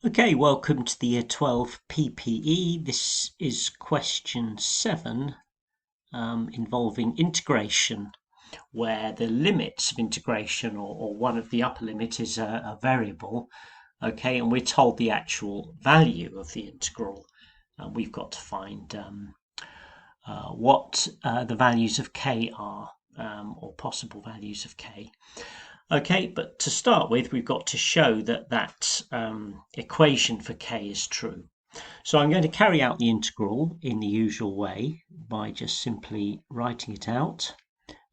Okay, welcome to the Year 12 PPE. This is question 7 involving integration, where the limits of integration or one of the upper limit is a variable. Okay, and we're told the actual value of the integral. We've got to find what the values of k are, or possible values of k. Okay, but to start with, we've got to show that that equation for k is true. So I'm going to carry out the integral in the usual way by just simply writing it out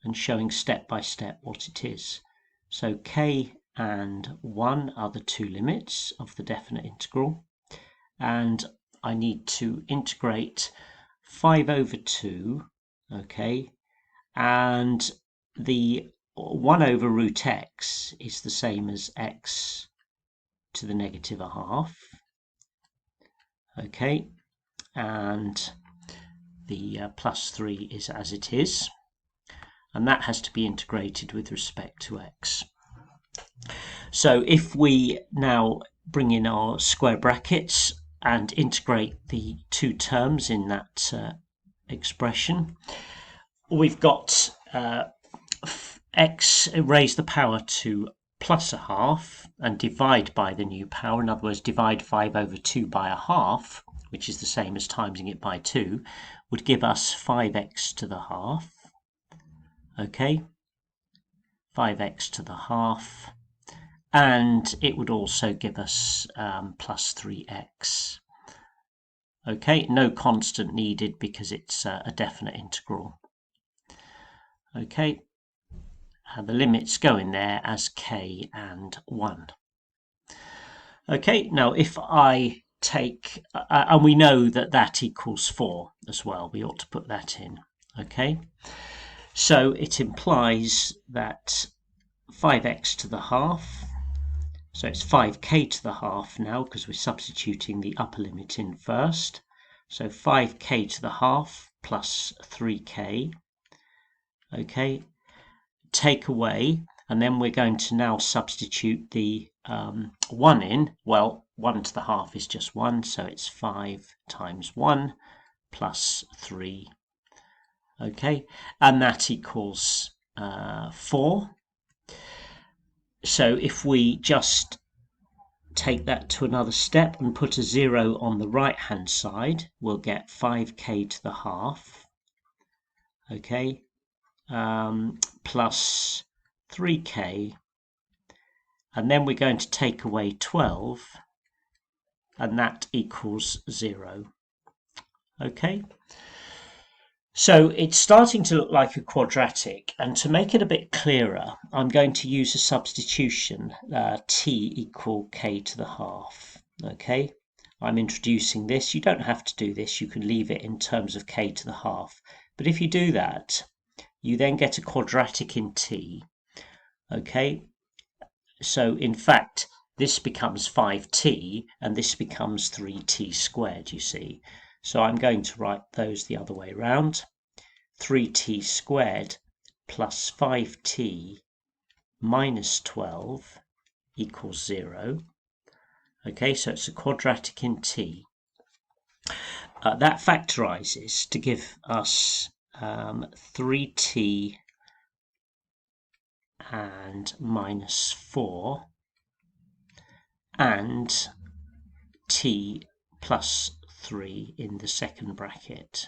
and showing step by step what it is. So k and 1 are the two limits of the definite integral, and I need to integrate 5 over 2, okay, and the 1 over root x is the same as x to the negative a half, okay, and the plus 3 is as it is, and that has to be integrated with respect to x. So if we now bring in our square brackets and integrate the two terms in that expression, we've got x raised the power to plus a half and divide by the new power. In other words, divide 5 over 2 by a half, which is the same as timesing it by 2, would give us 5x to the half. Okay, 5x to the half, and it would also give us plus 3x. Okay, no constant needed because it's a definite integral. Okay, the limits go in there as k and 1. Okay, now if I take, and we know that that equals 4 as well, we ought to put that in. Okay, so it implies that 5x to the half, so it's 5k to the half now because we're substituting the upper limit in first. So 5k to the half plus 3k. Okay, take away, and then we're going to now substitute the 1 in. Well, 1 to the half is just 1, so it's 5 times 1 plus 3. Okay, and that equals 4. So if we just take that to another step and put a 0 on the right hand side, we'll get 5k to the half, okay, plus 3k, and then we're going to take away 12, and that equals 0. Okay, so it's starting to look like a quadratic, and to make it a bit clearer, I'm going to use a substitution, t equal k to the half. Okay, I'm introducing this. You don't have to do this, you can leave it in terms of k to the half, but if you do that, you then get a quadratic in t. Okay, so in fact this becomes 5t and this becomes 3t squared, you see. So I'm going to write those the other way around. 3t squared plus 5t minus 12 equals 0. Okay, so it's a quadratic in t. That factorizes to give us 3t and minus 4 and t plus 3 in the second bracket.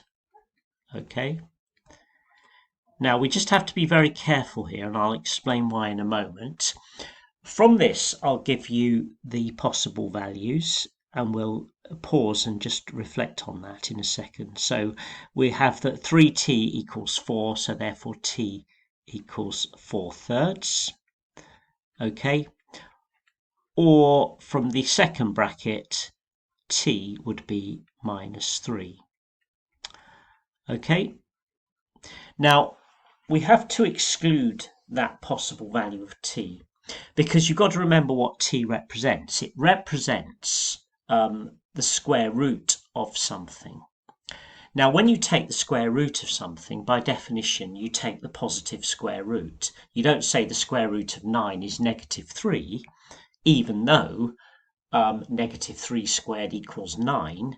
Okay, now we just have to be very careful here, and I'll explain why in a moment. From this I'll give you the possible values, and we'll pause and just reflect on that in a second. So we have that 3t equals 4, so therefore t equals 4/3. Okay, or from the second bracket, t would be minus 3. Okay, now we have to exclude that possible value of t, because you've got to remember what t represents. It represents the square root of something. Now, when you take the square root of something, by definition, you take the positive square root. You don't say the square root of 9 is negative 3, even though negative 3 squared equals 9,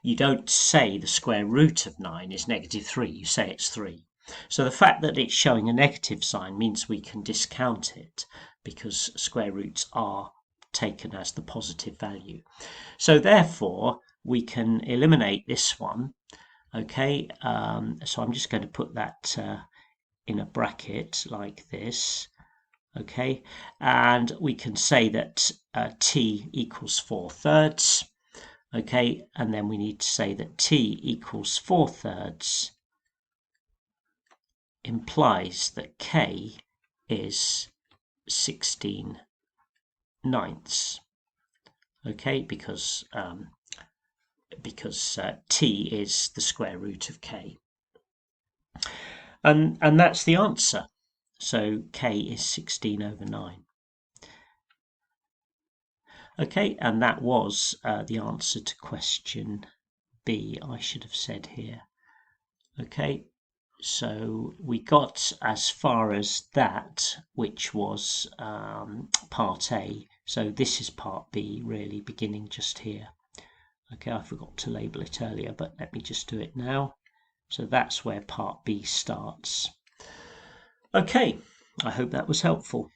you don't say the square root of 9 is negative 3, you say it's 3. So the fact that it's showing a negative sign means we can discount it, because square roots are taken as the positive value. So therefore we can eliminate this one. Okay, so I'm just going to put that in a bracket like this. Okay, and we can say that t equals 4/3. Okay, and then we need to say that t equals 4/3 implies that k is 16/9. Okay, because t is the square root of k, and that's the answer. So k is 16/9. Okay, and that was the answer to question B, I should have said here. Okay, so we got as far as that, which was part A. So this is part B, really, beginning just here. Okay, I forgot to label it earlier, but let me just do it now. So that's where part B starts. Okay, I hope that was helpful.